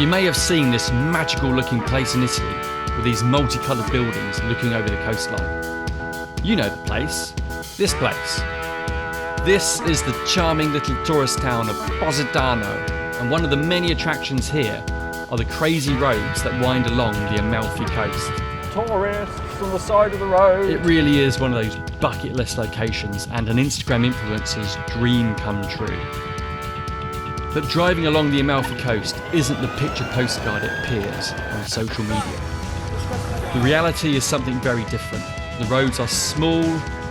You may have seen this magical looking place in Italy with these multicoloured buildings looking over the coastline. You know the place. This place. This is the charming little tourist town of Positano, and one of the many attractions here are the crazy roads that wind along the Amalfi Coast. Tourists on the side of the road. It really is one of those bucket list locations and an Instagram influencer's dream come true. But driving along the Amalfi Coast isn't the picture postcard it appears on social media. The reality is something very different. The roads are small,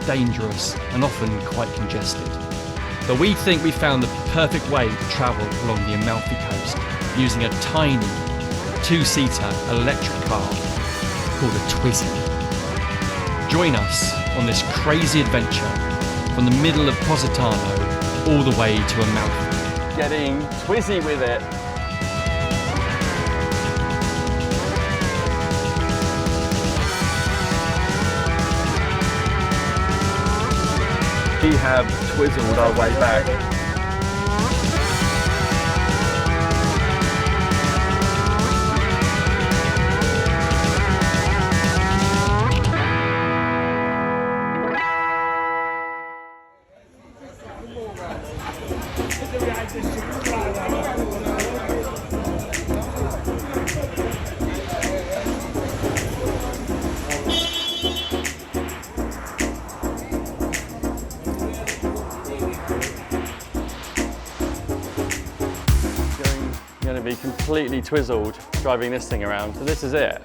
dangerous, and often quite congested. But we think we found the perfect way to travel along the Amalfi Coast using a tiny two-seater electric car called a Twizy. Join us on this crazy adventure from the middle of Positano all the way to Amalfi. Getting Twizy with it. We have twizzled our way back. Going to be completely twizzled driving this thing around. So this is it.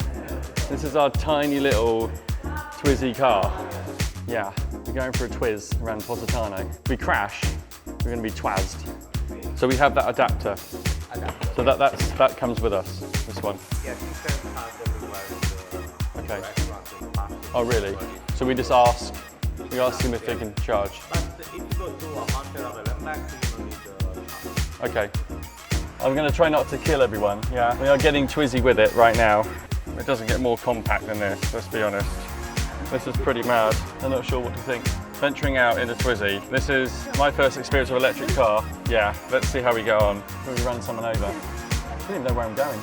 This is our tiny little Twizy car. Yeah, we're going for a twizz around Positano. If we crash, we're going to be twazzed. So we have that adapter. So that comes with us, this one. Okay. Oh really? So we just ask him if they can charge. Okay. I'm going to try not to kill everyone. Yeah, we are getting Twizy with it right now. It doesn't get more compact than this, let's be honest. This is pretty mad. I'm not sure what to think. Venturing out in a Twizy. This is my first experience with an electric car. Yeah, let's see how we go on. Will we run someone over? I don't even know where I'm going.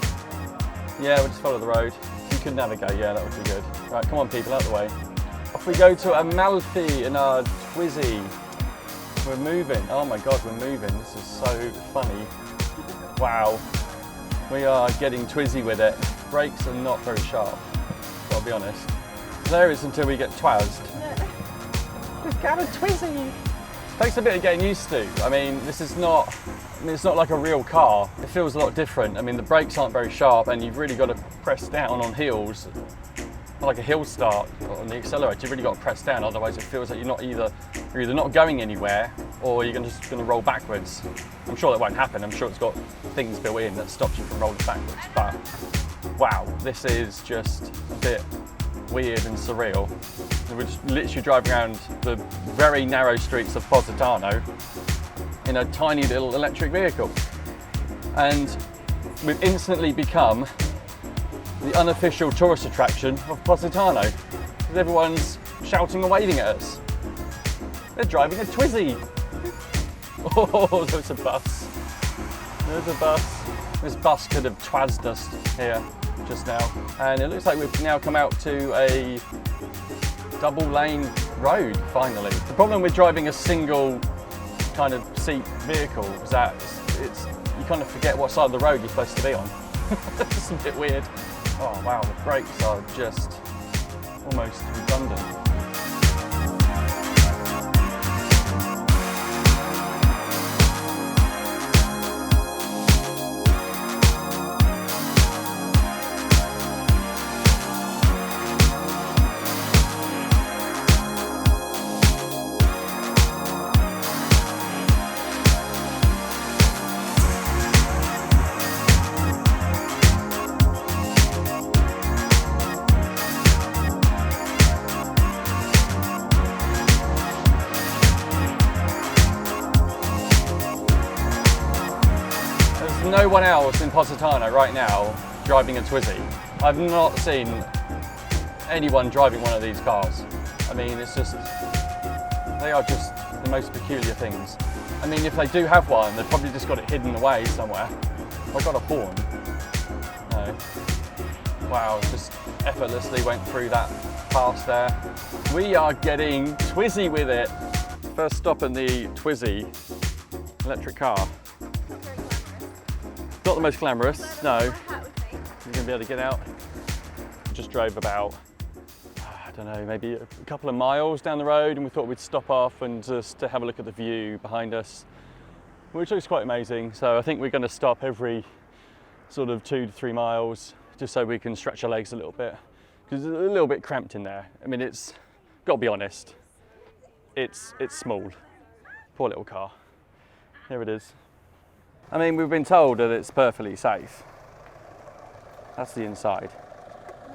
Yeah, we'll just follow the road. You can navigate, yeah, that would be good. Right, come on people, out the way. Off we go to Amalfi in our Twizy. We're moving. Oh my God, we're moving. This is so funny. Wow, we are getting Twizy with it. Brakes are not very sharp, I'll be honest. There it is until we get twazzed. We've got a Twizy. Takes a bit of getting used to. I mean, it's not like a real car. It feels a lot different. I mean, the brakes aren't very sharp and you've really got to press down on hills. Like a hill start on the accelerator, you've really got to press down, otherwise it feels like you're either not going anywhere or you're just going to roll backwards. I'm sure that won't happen. I'm sure it's got things built in that stops you from rolling backwards. But wow, this is just a bit weird and surreal. We're just literally driving around the very narrow streets of Positano in a tiny little electric vehicle. And we've instantly become the unofficial tourist attraction of Positano, because everyone's shouting and waving at us. They're driving a Twizy. Oh, there's a bus. There's a bus. This bus could have twazzed us here just now. And it looks like we've now come out to a double lane road, finally. The problem with driving a single kind of seat vehicle is that you kind of forget what side of the road you're supposed to be on. It's a bit weird. Oh wow, the brakes are just almost redundant. No one else in Positano right now driving a Twizy. I've not seen anyone driving one of these cars. I mean, they are just the most peculiar things. I mean, if they do have one, they've probably just got it hidden away somewhere. I've got a horn. No. Wow, just effortlessly went through that pass there. We are getting Twizy with it. First stop in the Twizy electric car. Not the most glamorous, no. You're going to be able to get out. Just drove about, I don't know, maybe a couple of miles down the road, and we thought we'd stop off and just to have a look at the view behind us, which looks quite amazing. So I think we're going to stop every sort of 2 to 3 miles just so we can stretch our legs a little bit, because it's a little bit cramped in there. I mean, it's got to be honest, it's small. Poor little car. Here it is. I mean, we've been told that it's perfectly safe. That's the inside.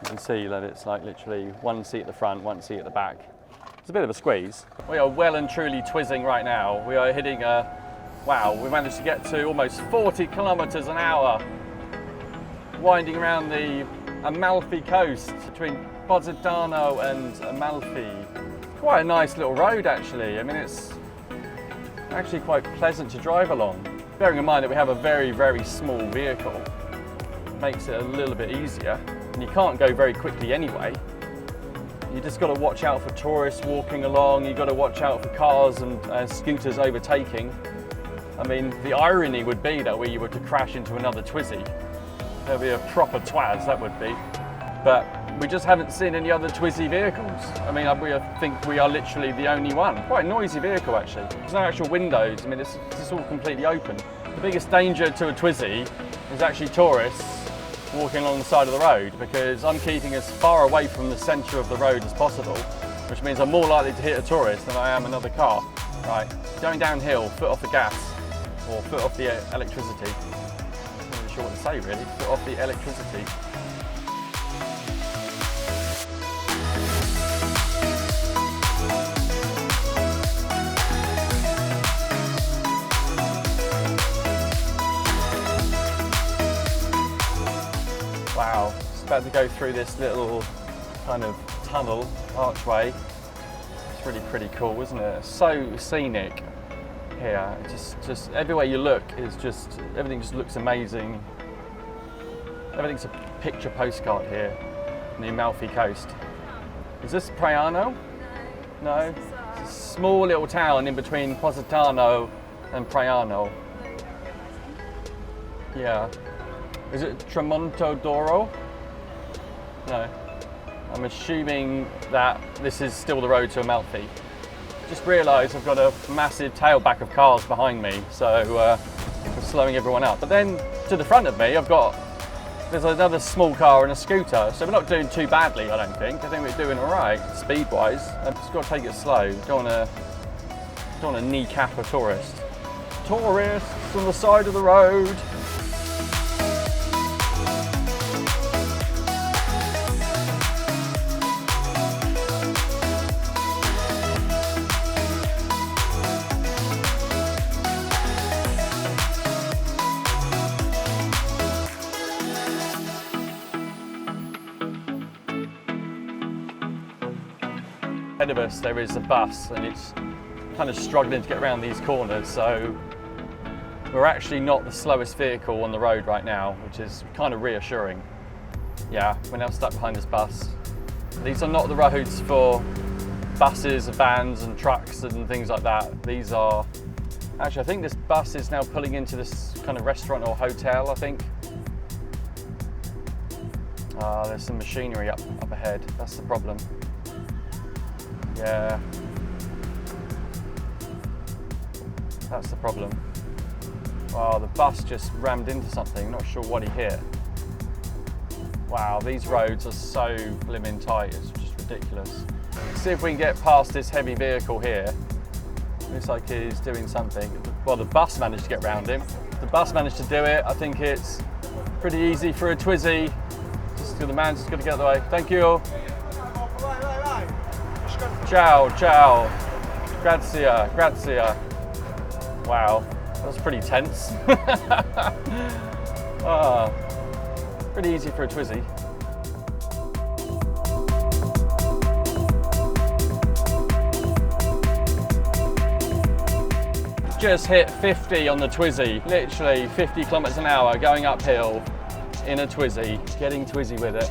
You can see that it's like literally one seat at the front, one seat at the back. It's a bit of a squeeze. We are well and truly twizzing right now. We are hitting wow, we managed to get to almost 40 kilometers an hour, winding around the Amalfi Coast between Positano and Amalfi. Quite a nice little road actually. I mean, it's actually quite pleasant to drive along. Bearing in mind that we have a very, very small vehicle, makes it a little bit easier. And you can't go very quickly anyway. You just got to watch out for tourists walking along. You've got to watch out for cars and scooters overtaking. I mean, the irony would be that we were to crash into another Twizy. There'd be a proper twaz, that would be. But we just haven't seen any other Twizy vehicles. I mean, I think we are literally the only one. Quite a noisy vehicle actually. There's no actual windows. I mean, it's all completely open. The biggest danger to a Twizy is actually tourists walking along the side of the road, because I'm keeping as far away from the centre of the road as possible, which means I'm more likely to hit a tourist than I am another car. Right, going downhill, foot off the gas, or foot off the electricity. I'm not really sure what to say really, foot off the electricity. Wow, just about to go through this little kind of tunnel, archway. It's really pretty cool, isn't it? So scenic here. Just everywhere you look is just, everything just looks amazing. Everything's a picture postcard here on the Amalfi Coast. Is this Praiano? No? It's a small little town in between Positano and Praiano. Yeah. Is it Tramonto d'Oro? No. I'm assuming that this is still the road to Amalfi. Just realised I've got a massive tailback of cars behind me, so I'm slowing everyone up. But then to the front of me, there's another small car and a scooter, so we're not doing too badly, I don't think. I think we're doing all right, speed-wise. I've just got to take it slow. Don't want to kneecap a tourist. Tourists on the side of the road. Ahead of us there is a bus, and it's kind of struggling to get around these corners, so we're actually not the slowest vehicle on the road right now, which is kind of reassuring. Yeah, we're now stuck behind this bus. These are not the roads for buses, vans and trucks and things like that. These are, actually I think this bus is now pulling into this kind of restaurant or hotel, I think. There's some machinery up ahead, that's the problem. Yeah, that's the problem. Wow, the bus just rammed into something, not sure what he hit. Wow, these roads are so blimmin' tight, it's just ridiculous. Let's see if we can get past this heavy vehicle here. Looks like he's doing something. Well, the bus managed to get around him. The bus managed to do it. I think it's pretty easy for a Twizy. The man's just got to get out of the way. Thank you. Ciao, ciao. Grazie, grazie. Wow, that was pretty tense. Pretty easy for a Twizy. Just hit 50 on the Twizy, literally 50 kilometers an hour going uphill. in a Twizy, getting Twizy with it.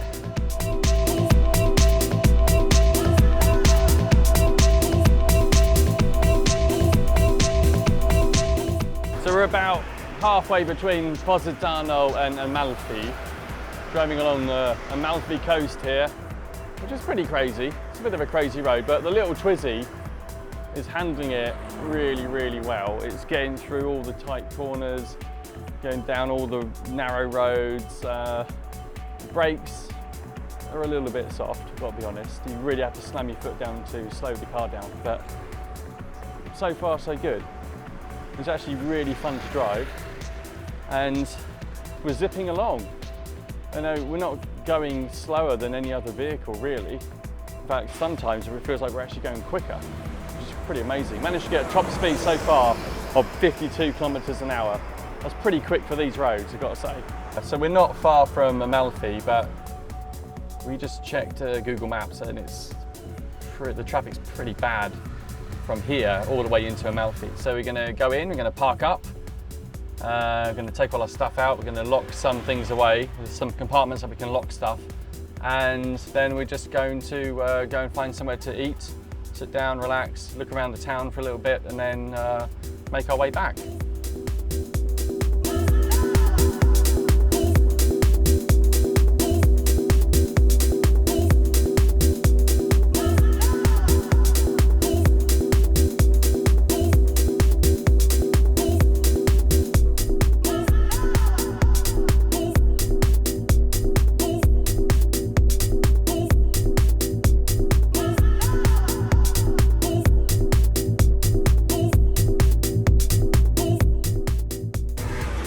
So we're about halfway between Positano and Amalfi, driving along the Amalfi Coast here, which is pretty crazy. It's a bit of a crazy road, but the little Twizy is handling it really, really well. It's getting through all the tight corners, going down all the narrow roads. The brakes are a little bit soft, I've got to be honest. You really have to slam your foot down to slow the car down, but so far so good. It's actually really fun to drive, and we're zipping along. I know we're not going slower than any other vehicle really. In fact, sometimes it feels like we're actually going quicker, which is pretty amazing. Managed to get a top speed so far of 52 kilometers an hour. That's pretty quick for these roads, I've got to say. So we're not far from Amalfi, but we just checked Google Maps and the traffic's pretty bad from here all the way into Amalfi. So we're going to go in, we're going to park up, we're going to take all our stuff out, we're going to lock some things away. There's some compartments that we can lock stuff, and then we're just going to go and find somewhere to eat, sit down, relax, look around the town for a little bit, and then make our way back.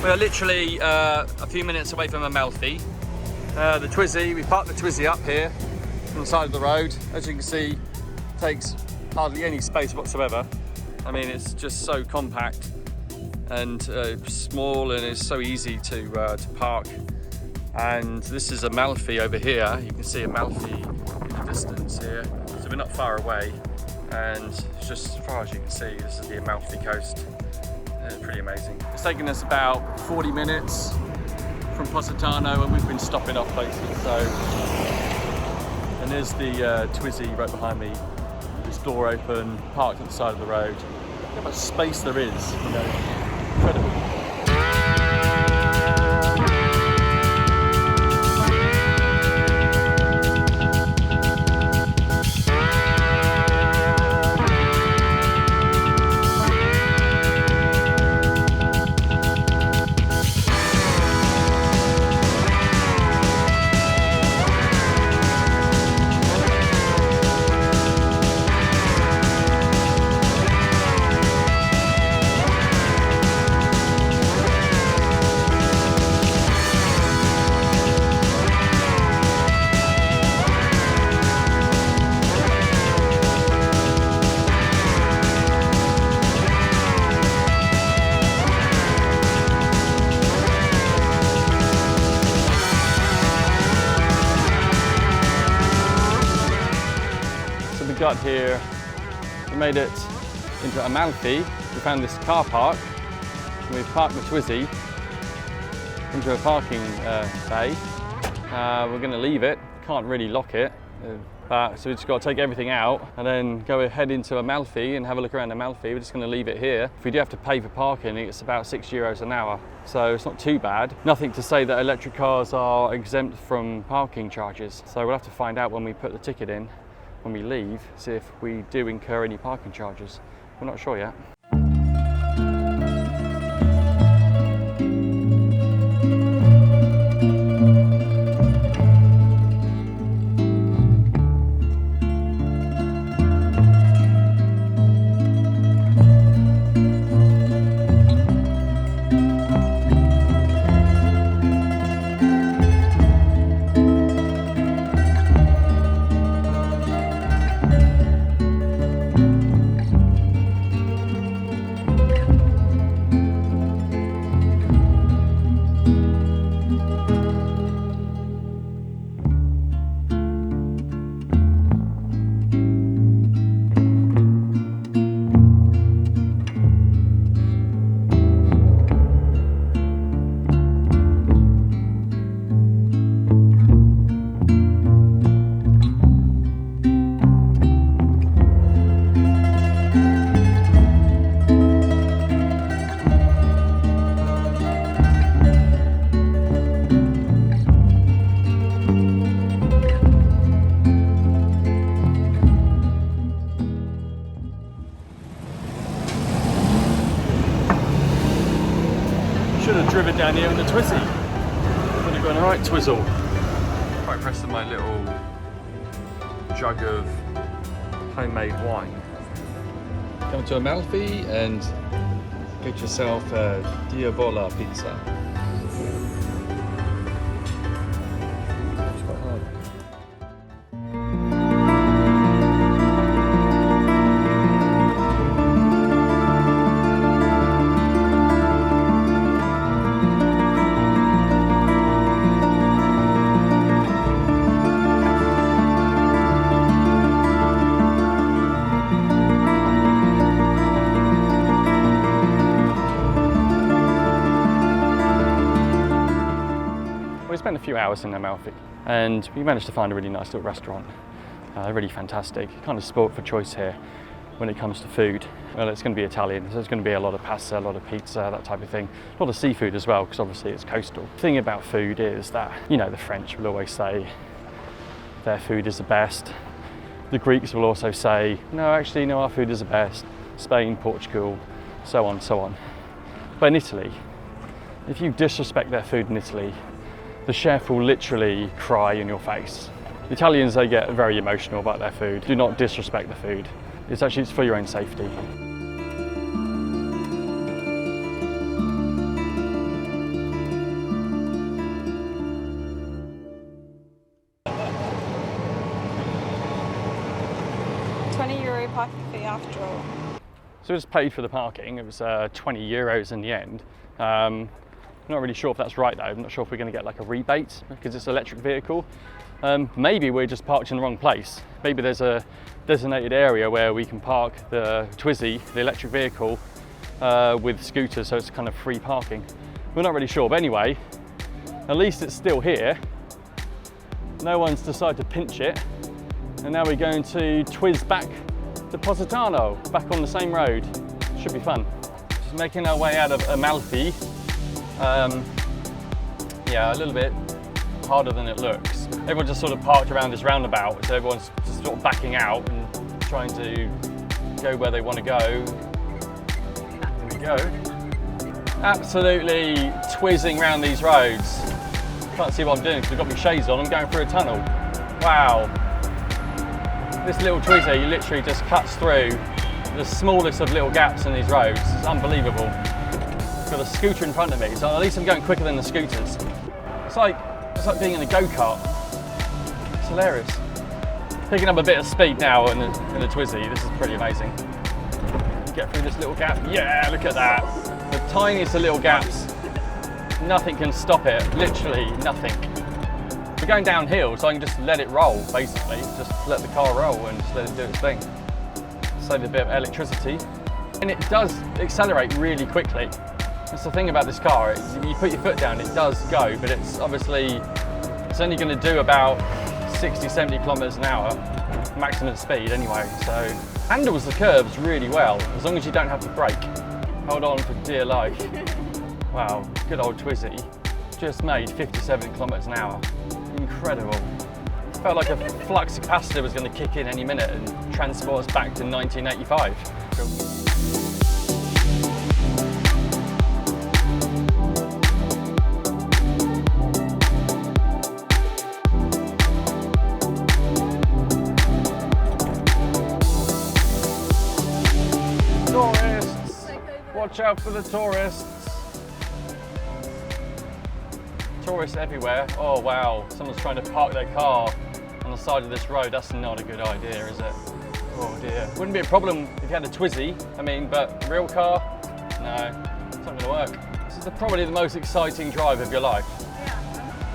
We are literally a few minutes away from Amalfi. The Twizy, we parked the Twizy up here on the side of the road. As you can see, takes hardly any space whatsoever. I mean, it's just so compact and small, and it's so easy to park. And this is Amalfi over here. You can see Amalfi in the distance here. So we're not far away, and just as far as you can see, this is the Amalfi Coast. Pretty amazing. It's taken us about 40 minutes from Positano, and we've been stopping off places. So, and there's the Twizy right behind me. This door open, parked at the side of the road. Look how much space there is, you know, incredible. Got here, we made it into Amalfi. We found this car park, and we've parked the Twizy into a parking bay. We're going to leave it, can't really lock it, so we've just got to take everything out and then go ahead into Amalfi and have a look around Amalfi. We're just going to leave it here. If we do have to pay for parking, it's about €6 an hour, so it's not too bad. Nothing to say that electric cars are exempt from parking charges, so we'll have to find out when we put the ticket in. When we leave, see if we do incur any parking charges. We're not sure yet. down here on the Twizy. Would have gone a right twizzle. Quite impressed with my little jug of homemade wine. Come to Amalfi and get yourself a diavola pizza. It's quite hard. We spent a few hours in Amalfi and we managed to find a really nice little restaurant. Really fantastic. Kind of sport for choice here when it comes to food. Well, it's going to be Italian, so there's going to be a lot of pasta, a lot of pizza, that type of thing. A lot of seafood as well, because obviously it's coastal. The thing about food is that, you know, the French will always say their food is the best. The Greeks will also say, no, actually, no, our food is the best. Spain, Portugal, so on, so on. But in Italy, if you disrespect their food in Italy, the chef will literally cry in your face. The Italians, they get very emotional about their food. Do not disrespect the food. It's for your own safety. €20 parking fee after all. So we just paid for the parking. It was €20 in the end. I'm not really sure if that's right though. I'm not sure if we're going to get like a rebate because it's an electric vehicle. Maybe we're just parked in the wrong place. Maybe there's a designated area where we can park the Twizy, the electric vehicle, with scooters, so it's kind of free parking. We're not really sure, but anyway, at least it's still here. No one's decided to pinch it. And now we're going to Twiz back to Positano, back on the same road. Should be fun. Just making our way out of Amalfi. Yeah, a little bit harder than it looks. Everyone just sort of parked around this roundabout, so everyone's just sort of backing out and trying to go where they want to go. Here we go. Absolutely twizzing around these roads. Can't see what I'm doing because I've got my shades on. I'm going through a tunnel. Wow. This little Twizy literally just cuts through the smallest of little gaps in these roads. It's unbelievable. Got a scooter in front of me, so at least I'm going quicker than the scooters. It's like being in a go-kart. It's hilarious. Picking up a bit of speed now in the Twizy. This is pretty amazing. Get through this little gap. Yeah, look at that. The tiniest of little gaps. Nothing can stop it. Literally nothing. We're going downhill, so I can just let it roll, basically. Just let the car roll and just let it do its thing. Save a bit of electricity. And it does accelerate really quickly. That's the thing about this car, you put your foot down, it does go, but it's obviously, it's only going to do about 60, 70 kilometers an hour, maximum speed anyway, so handles the curves really well, as long as you don't have to brake. Hold on for dear life. Wow, good old Twizy. Just made 57 kilometers an hour. Incredible. Felt like a flux capacitor was going to kick in any minute and transport us back to 1985. Cool. Tourists! Watch out for the tourists! Tourists everywhere. Oh wow, someone's trying to park their car on the side of this road. That's not a good idea, is it? Oh dear. Wouldn't be a problem if you had a Twizy, I mean, but real car? No, it's not going to work. This is probably the most exciting drive of your life.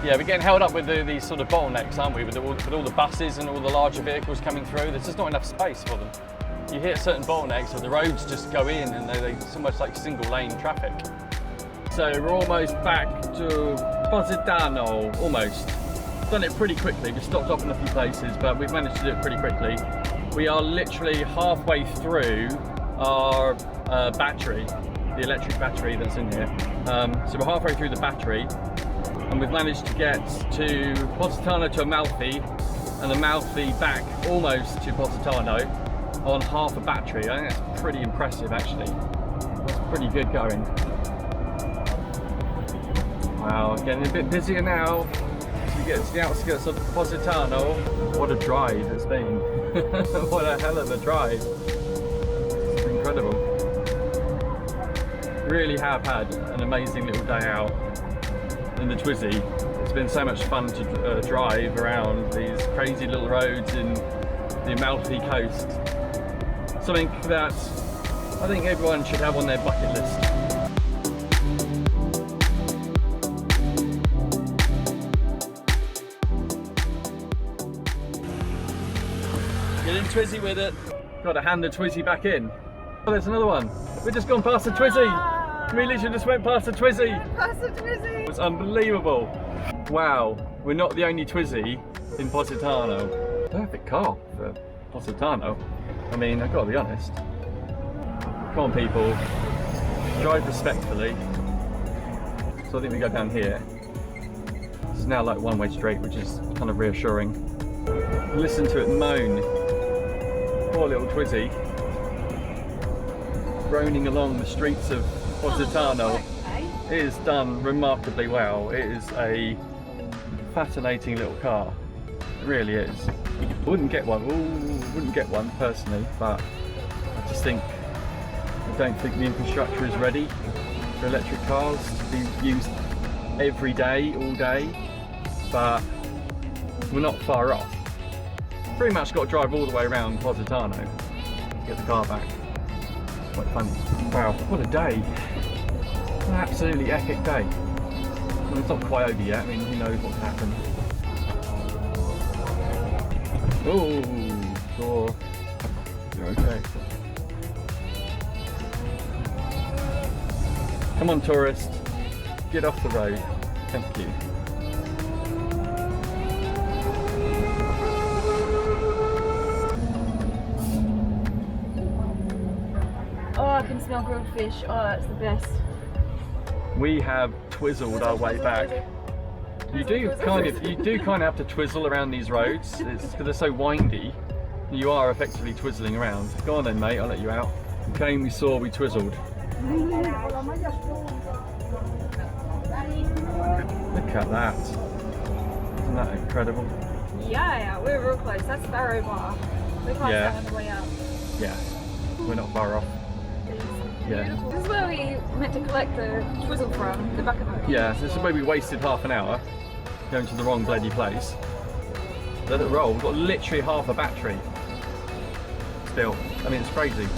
Yeah, we're getting held up with these sort of bottlenecks, aren't we? With all the buses and all the larger vehicles coming through. There's just not enough space for them. You hit certain bottlenecks, so the roads just go in and it's almost like single lane traffic. So we're almost back to Positano, almost. Done it pretty quickly. We stopped off in a few places, but we've managed to do it pretty quickly. We are literally halfway through our battery, the electric battery that's in here. So we're halfway through the battery, and we've managed to get to Positano to Amalfi, and Amalfi back almost to Positano on half a battery. I think that's pretty impressive, actually. That's pretty good going. Wow, getting a bit busier now. As we get to the outskirts of Positano. What a drive it's been. What a hell of a drive. It's incredible. Really have had an amazing little day out in the Twizy. It's been so much fun to drive around these crazy little roads in the Amalfi Coast. Something that I think everyone should have on their bucket list. Getting Twizy with it. Got to hand the Twizy back in. Oh, there's another one. We've just gone past the Twizy. We literally just went past the Twizy. It was unbelievable. Wow, we're not the only Twizy in Positano. Perfect car for Positano. I mean, I've got to be honest. Come on, people. Drive respectfully. So I think we go down here. It's now like one-way street, which is kind of reassuring. Listen to it moan. Poor little Twizy. Groaning along the streets of Positano. It is done remarkably well. It is a fascinating little car. It really is. I wouldn't get one. Wouldn't get one personally, but I just think I don't think the infrastructure is ready for electric cars to be used every day, all day. But we're not far off. Pretty much got to drive all the way around Positano to get the car back. Quite funny. Wow, what a day. An absolutely epic day. Well, it's not quite over yet. I mean, who knows what's happened. Oh, sure. You're okay. Come on, tourist. Get off the road. Thank you. Oh, I can smell grilled fish. Oh, that's the best. We have twizzled our way back. You do kind of have to twizzle around these roads. It's because they're so windy. You are effectively twizzling around. Go on then, mate. I'll let you out. Came, we saw, we twizzled. Look at that. Isn't that incredible? Yeah, we're real close. That's Barrow Bar. We're past that on the way out. Yeah, we're not far off. Yeah. This is where we meant to collect the twizzle from, the back of it. Yeah, this is where we wasted half an hour going to the wrong bloody place. Let it roll. We've got literally half a battery. Still, I mean, it's crazy.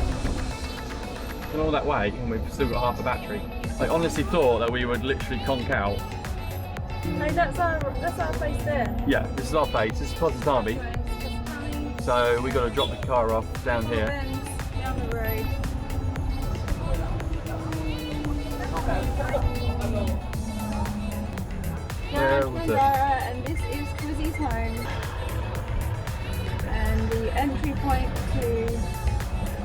Gone all that way and we've still got half a battery. I honestly thought that we would literally conk out. Hey, that's our place there. Yeah, this is our place. This is Positano. So we got to drop the car off down here. Down the road. There was it. And this is Twizy's home. And the entry point to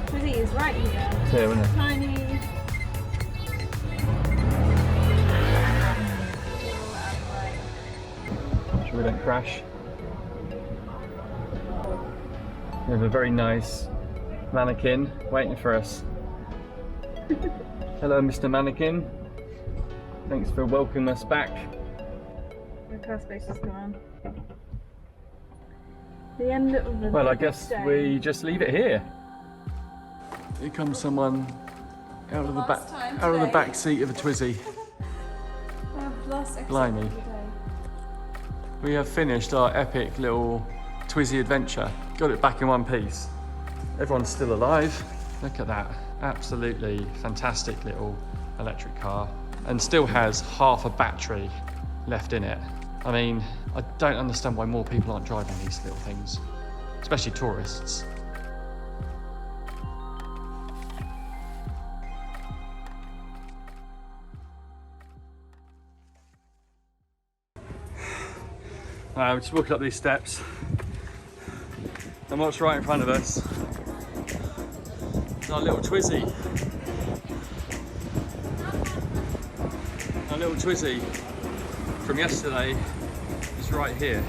Twizy is right here. It's here, isn't it? Tiny. Sure we don't crash. We have a very nice mannequin waiting for us. Hello, Mr. Mannequin. Thanks for welcoming us back. The car space is gone. The end of the Well, I guess we just leave it here. Here comes someone out of the back seat of a Twizy. Blimey. We have finished our epic little Twizy adventure. Got it back in one piece. Everyone's still alive. Look at that. Absolutely fantastic little electric car. And still has half a battery left in it. I mean, I don't understand why more people aren't driving these little things, especially tourists. We're just walking up these steps, and what's right in front of us is our little Twizy. Our little Twizy from yesterday is right here.